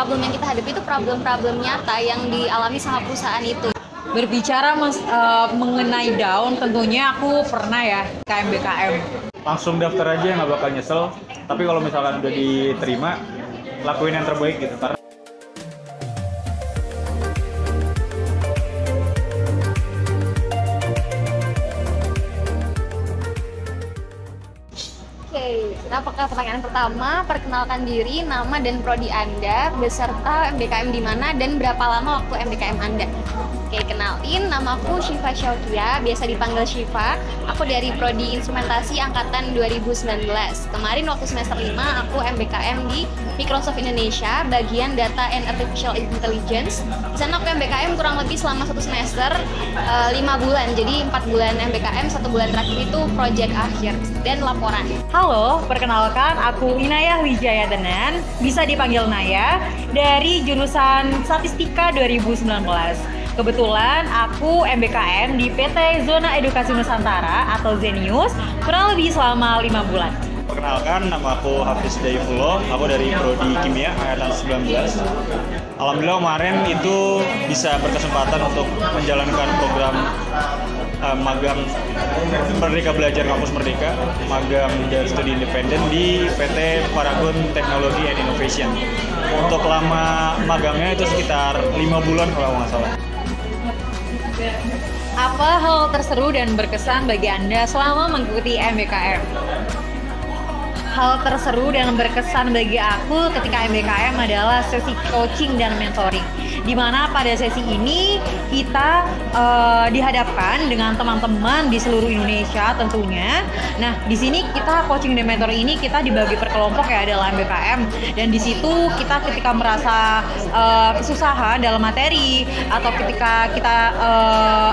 problem yang kita hadapi itu problem-problem nyata yang dialami sama perusahaan itu. Berbicara mengenai down, tentunya aku pernah ya KMBKM. Langsung daftar aja, nggak bakal nyesel. Tapi kalau misalkan udah diterima, lakuin yang terbaik gitu. Karena Kita pakai pertanyaan pertama, perkenalkan diri, nama dan prodi Anda, beserta MBKM di mana dan berapa lama waktu MBKM Anda. Oke, kenalin, namaku Syifa Syaukia, biasa dipanggil Syifa. Aku dari prodi Instrumentasi angkatan 2019. Kemarin waktu semester 5 aku MBKM di Microsoft Indonesia, bagian Data and Artificial Intelligence. Di sana aku MBKM kurang lebih selama 1 semester 5 bulan. Jadi 4 bulan MBKM, 1 bulan terakhir itu proyek akhir dan laporan. Halo, perkenalkan aku Inayah Wijaya Denan, bisa dipanggil Naya, dari jurusan Statistika 2019. Kebetulan aku MBKM di PT Zona Edukasi Nusantara atau Zenius kurang lebih selama 5 bulan. perkenalkan, nama aku Hafiz Daifullah, aku dari prodi Kimia angkatan 19. Alhamdulillah kemarin itu bisa berkesempatan untuk menjalankan program magang Merdeka Belajar Kampus Merdeka, magang dari studi independen di PT Paragon Technology and Innovation. Untuk lama magangnya itu sekitar 5 bulan kalau nggak salah. Apa hal terseru dan berkesan bagi Anda selama mengikuti MBKM? Hal terseru dan berkesan bagi aku ketika MBKM adalah sesi coaching dan mentoring, di mana pada sesi ini kita dihadapkan dengan teman-teman di seluruh Indonesia tentunya. Nah, di sini kita coaching dan mentoring ini kita dibagi per kelompok ya dalam MBKM, dan di situ kita ketika merasa kesusahan dalam materi atau ketika kita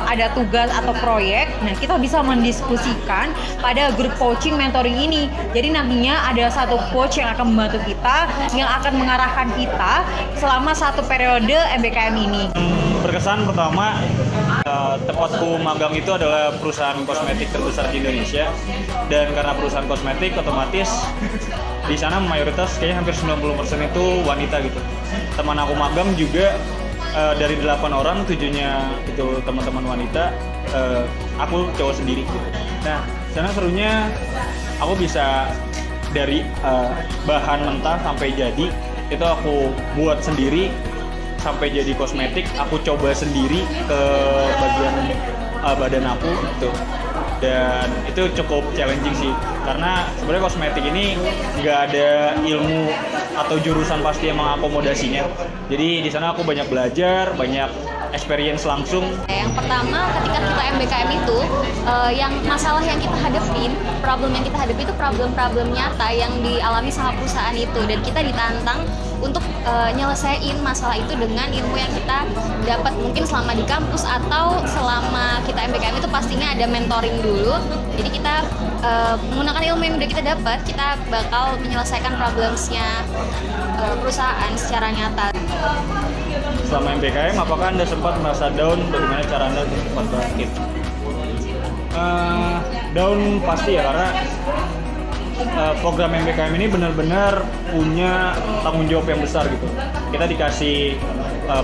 ada tugas atau proyek, nah kita bisa mendiskusikan pada grup coaching mentoring ini. Jadi nantinya ada satu coach yang akan membantu kita, yang akan mengarahkan kita selama satu periode MBKM ini. Berkesan pertama, tempatku magang itu adalah perusahaan kosmetik terbesar di Indonesia, dan karena perusahaan kosmetik otomatis di sana mayoritas kayaknya hampir 90% itu wanita gitu. Teman aku magang juga dari 8 orang, 7-nya itu teman-teman wanita, aku cowok sendiri. Nah, sana serunya aku bisa dari bahan mentah sampai jadi itu aku buat sendiri, sampai jadi kosmetik aku coba sendiri ke bagian badan aku gitu. Dan itu cukup challenging sih, karena sebenarnya kosmetik ini nggak ada ilmu atau jurusan pasti yang mengakomodasinya. Jadi di sana aku banyak belajar, banyak experience langsung. Yang pertama, ketika kita MBKM itu, yang masalah yang kita hadapin, problem yang kita hadapi itu problem-problem nyata yang dialami sama perusahaan itu, dan kita ditantang untuk nyelesain masalah itu dengan ilmu yang kita dapat mungkin selama di kampus atau selama kita MBKM itu pastinya ada mentoring dulu. Jadi kita menggunakan ilmu yang udah kita dapat, kita bakal menyelesaikan problemsnya perusahaan secara nyata. Selama MBKM, apakah Anda sempat merasa down? Bagaimana cara Anda untuk cepat bangkit? Down pasti ya, karena program MBKM ini benar-benar punya tanggung jawab yang besar gitu. Kita dikasih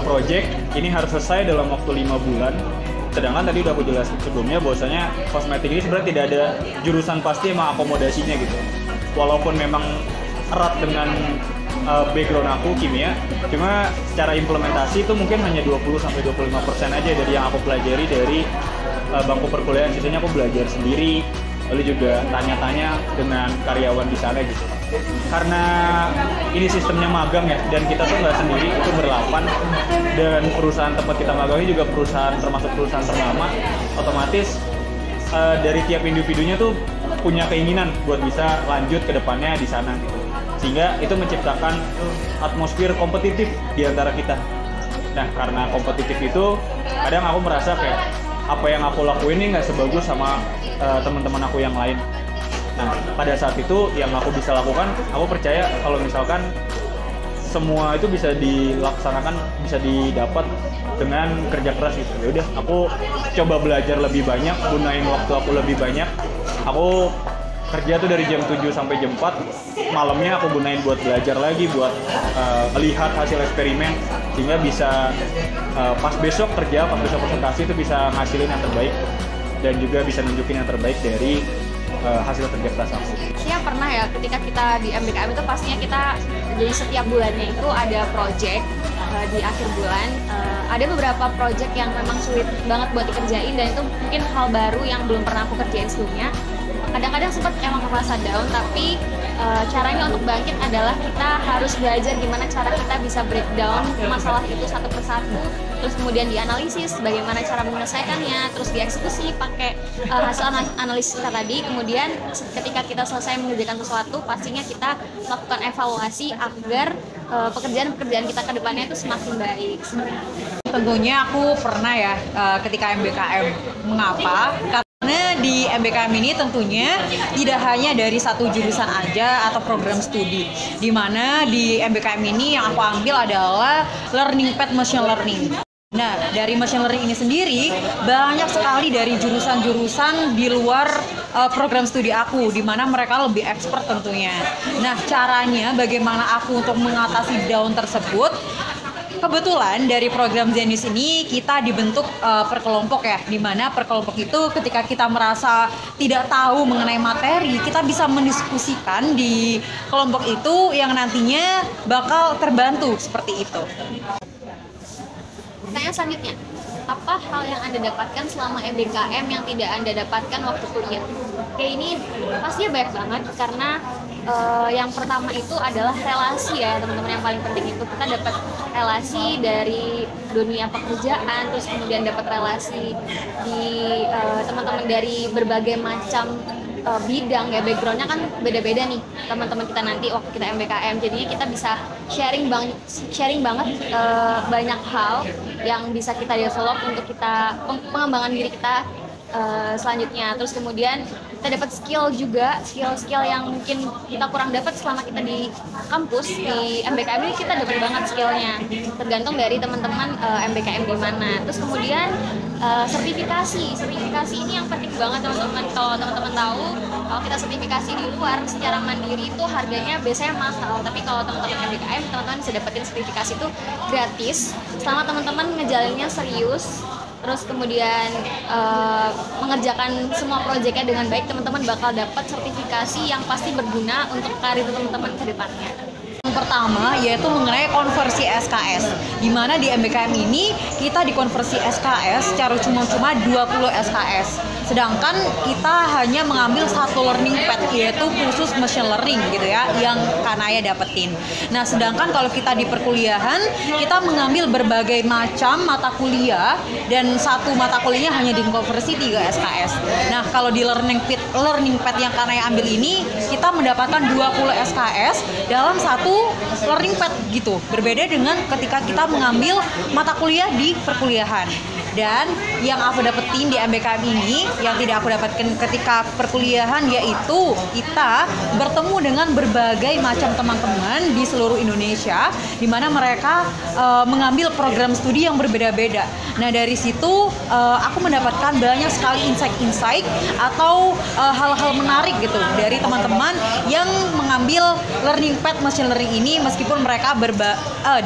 project, ini harus selesai dalam waktu 5 bulan. Sedangkan tadi udah aku jelasin sebelumnya bahwasanya kosmetik ini sebenarnya tidak ada jurusan pasti yang mengakomodasinya gitu. Walaupun memang erat dengan background aku kimia, cuma secara implementasi itu mungkin hanya 20-25% aja dari yang aku pelajari dari bangku perkuliahan. Sisanya aku belajar sendiri, lalu juga tanya-tanya dengan karyawan di sana gitu. Karena ini sistemnya magang ya, dan kita tuh nggak sendiri, itu berlapan, dan perusahaan tempat kita magang ini juga perusahaan termasuk perusahaan ternama, otomatis dari tiap individunya tuh punya keinginan buat bisa lanjut ke depannya di sana gitu. Sehingga itu menciptakan atmosfer kompetitif di antara kita. Nah, karena kompetitif itu kadang aku merasa kayak apa yang aku lakuin ini nggak sebagus sama teman-teman aku yang lain. Nah, pada saat itu yang aku bisa lakukan, aku percaya kalau misalkan semua itu bisa dilaksanakan, bisa didapat dengan kerja keras gitu. Ya udah, aku coba belajar lebih banyak, gunain waktu aku lebih banyak. Aku kerja tuh dari jam 7 sampai jam 4, malamnya aku gunain buat belajar lagi, buat melihat hasil eksperimen, sehingga bisa pas besok kerja, pas besok presentasi itu bisa ngasilin yang terbaik dan juga bisa nunjukin yang terbaik dari hasil kerja keras aku. Saya pernah ya, ketika kita di MBKM itu pastinya kita jadi setiap bulannya itu ada project di akhir bulan. Ada beberapa project yang memang sulit banget buat dikerjain dan itu mungkin hal baru yang belum pernah aku kerjain sebelumnya. Kadang-kadang sempat emang merasa down, tapi caranya untuk bangkit adalah kita harus belajar gimana cara kita bisa breakdown masalah itu satu persatu, terus kemudian dianalisis bagaimana cara menyelesaikannya, terus dieksekusi pakai hasil analisis kita tadi. Kemudian ketika kita selesai mengerjakan sesuatu, pastinya kita melakukan evaluasi agar pekerjaan-pekerjaan kita ke depannya itu semakin baik. Tentunya aku pernah ya ketika MBKM. Mengapa? Karena di MBKM ini tentunya tidak hanya dari satu jurusan aja atau program studi. Di mana di MBKM ini yang aku ambil adalah Learning Path Machine Learning. Nah, dari machine learning ini sendiri banyak sekali dari jurusan-jurusan di luar program studi aku, di mana mereka lebih expert tentunya. Nah, caranya bagaimana aku untuk mengatasi down tersebut? Kebetulan dari program Zenius ini kita dibentuk per kelompok ya, di mana per kelompok itu ketika kita merasa tidak tahu mengenai materi, kita bisa mendiskusikan di kelompok itu yang nantinya bakal terbantu seperti itu. Pertanyaan selanjutnya, apa hal yang Anda dapatkan selama MBKM yang tidak Anda dapatkan waktu kuliah? Oke, ini pastinya banyak banget karena yang pertama itu adalah relasi ya teman-teman. Yang paling penting itu kita dapat relasi dari dunia pekerjaan, terus kemudian dapat relasi di teman-teman dari berbagai macam bidang ya, backgroundnya kan beda-beda nih teman-teman kita nanti waktu kita MBKM. Jadinya kita bisa sharing banget banyak hal yang bisa kita develop untuk kita pengembangan diri kita selanjutnya. Terus kemudian kita dapat skill juga, skill yang mungkin kita kurang dapat selama kita di kampus. Di MBKM ini kita dapat banget skillnya, tergantung dari teman-teman MBKM di mana. Terus kemudian sertifikasi ini yang penting banget teman-teman. Kalau teman-teman tahu, kalau kita sertifikasi di luar secara mandiri itu harganya biasanya mahal, tapi kalau teman-teman MBKM, teman-teman bisa dapetin sertifikasi itu gratis selama teman-teman ngejalaninnya serius. Terus kemudian mengerjakan semua proyeknya dengan baik, teman-teman bakal dapat sertifikasi yang pasti berguna untuk karir teman-teman ke depannya. Yang pertama yaitu mengenai konversi SKS, di mana di MBKM ini kita dikonversi SKS secara cuma-cuma 20 SKS. Sedangkan kita hanya mengambil satu learning path, yaitu khusus machine learning gitu ya, yang Kanaya dapetin. Nah, sedangkan kalau kita di perkuliahan, kita mengambil berbagai macam mata kuliah dan satu mata kuliahnya hanya dikonversi 3 SKS. Nah, kalau di learning path yang Kanaya ambil ini, kita mendapatkan 20 SKS dalam satu learning path gitu. Berbeda dengan ketika kita mengambil mata kuliah di perkuliahan. Dan yang aku dapetin di MBKM ini yang tidak aku dapatkan ketika perkuliahan, yaitu kita bertemu dengan berbagai macam teman-teman di seluruh Indonesia, di mana mereka mengambil program studi yang berbeda-beda. Nah, dari situ aku mendapatkan banyak sekali insight atau hal-hal menarik gitu dari teman-teman yang mengambil learning path machine learning ini, meskipun mereka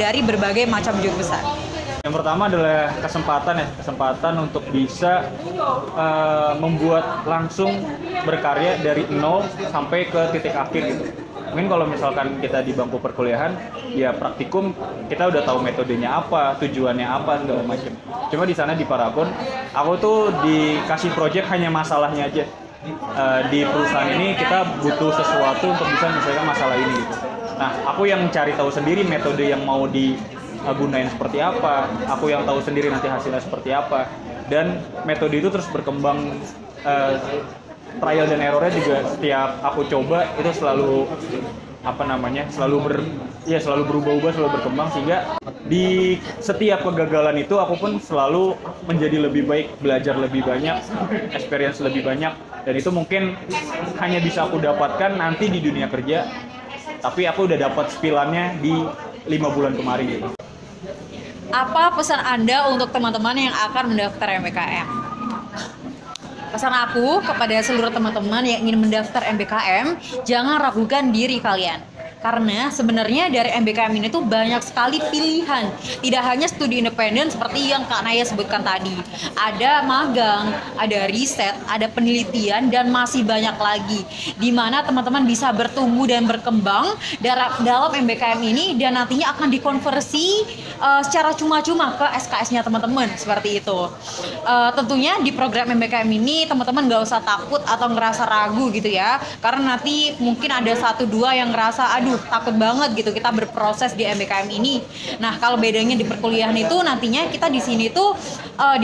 dari berbagai macam jurusan. Yang pertama adalah kesempatan untuk bisa membuat langsung berkarya dari nol sampai ke titik akhir gitu. Mungkin kalau misalkan kita di bangku perkuliahan, ya praktikum kita udah tahu metodenya apa, tujuannya apa, segala macam. Cuma di sana di Paragon, aku tuh dikasih project hanya masalahnya aja. Di perusahaan ini kita butuh sesuatu untuk bisa menyelesaikan masalah ini gitu. Nah, aku yang cari tahu sendiri metode yang mau gunain seperti apa, aku yang tahu sendiri nanti hasilnya seperti apa, dan metode itu terus berkembang, trial dan errornya juga setiap aku coba itu selalu selalu berubah-ubah, selalu berkembang, sehingga di setiap kegagalan itu aku pun selalu menjadi lebih baik, belajar lebih banyak, experience lebih banyak, dan itu mungkin hanya bisa aku dapatkan nanti di dunia kerja, tapi aku udah dapat spillannya di 5 bulan kemarin gitu. Apa pesan Anda untuk teman-teman yang akan mendaftar MBKM? Pesan aku kepada seluruh teman-teman yang ingin mendaftar MBKM, jangan ragukan diri kalian. Karena sebenarnya dari MBKM ini tuh banyak sekali pilihan. Tidak hanya studi independen seperti yang Kak Naya sebutkan tadi. Ada magang, ada riset, ada penelitian, dan masih banyak lagi. Di mana teman-teman bisa bertumbuh dan berkembang dalam MBKM ini dan nantinya akan dikonversi secara cuma-cuma ke SKS-nya teman-teman. Seperti itu. Tentunya di program MBKM ini teman-teman gak usah takut atau ngerasa ragu gitu ya. Karena nanti mungkin ada 1-2 yang ngerasa aduh takut banget gitu kita berproses di MBKM ini. Nah, kalau bedanya di perkuliahan itu nantinya kita di sini tuh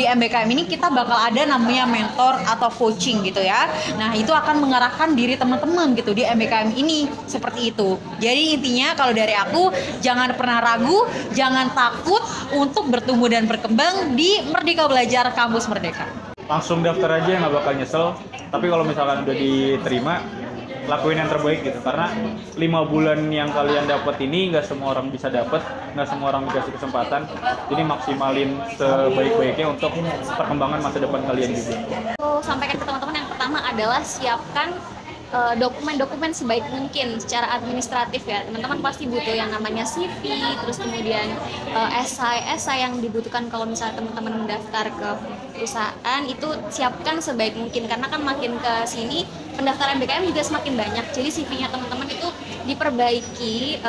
di MBKM ini kita bakal ada namanya mentor atau coaching gitu ya. Nah, itu akan mengarahkan diri teman-teman gitu di MBKM ini seperti itu. Jadi intinya kalau dari aku jangan pernah ragu, jangan takut untuk bertumbuh dan berkembang di Merdeka Belajar Kampus Merdeka. Langsung daftar aja, nggak bakal nyesel. Tapi kalau misalkan udah diterima, lakuin yang terbaik gitu, karena 5 bulan yang kalian dapat ini nggak semua orang bisa dapat, nggak semua orang dikasih kesempatan, jadi maksimalin sebaik-baiknya untuk perkembangan masa depan kalian juga. Aku sampaikan ke teman-teman yang pertama adalah siapkan dokumen-dokumen sebaik mungkin secara administratif ya. Teman-teman pasti butuh yang namanya CV, terus kemudian esai yang dibutuhkan kalau misalnya teman-teman mendaftar ke perusahaan, itu siapkan sebaik mungkin karena kan makin ke sini pendaftaran MBKM juga semakin banyak. Jadi CV-nya teman-teman itu diperbaiki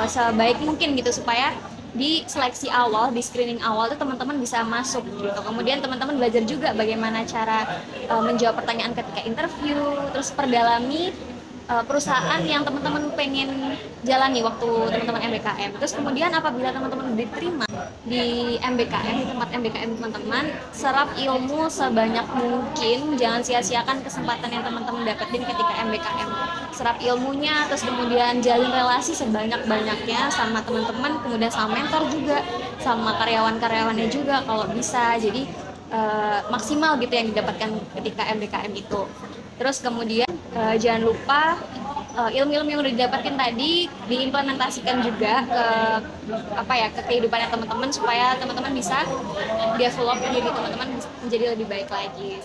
sebaik mungkin gitu supaya di seleksi awal, di screening awal itu teman-teman bisa masuk gitu. Kemudian teman-teman belajar juga bagaimana cara menjawab pertanyaan ketika interview, terus perdalami perusahaan yang teman-teman pengen jalani waktu teman-teman MBKM. Terus kemudian apabila teman-teman diterima di MBKM, di tempat MBKM teman-teman, serap ilmu sebanyak mungkin, jangan sia-siakan kesempatan yang teman-teman dapetin ketika MBKM. Serap ilmunya, terus kemudian jalin relasi sebanyak-banyaknya sama teman-teman, kemudian sama mentor juga, sama karyawan-karyawannya juga kalau bisa. Jadi maksimal gitu yang didapatkan ketika MBKM itu. Terus kemudian jangan lupa ilmu-ilmu yang udah didapatkan tadi diimplementasikan juga ke kehidupannya teman-teman supaya teman-teman bisa develop diri teman-teman menjadi lebih baik lagi.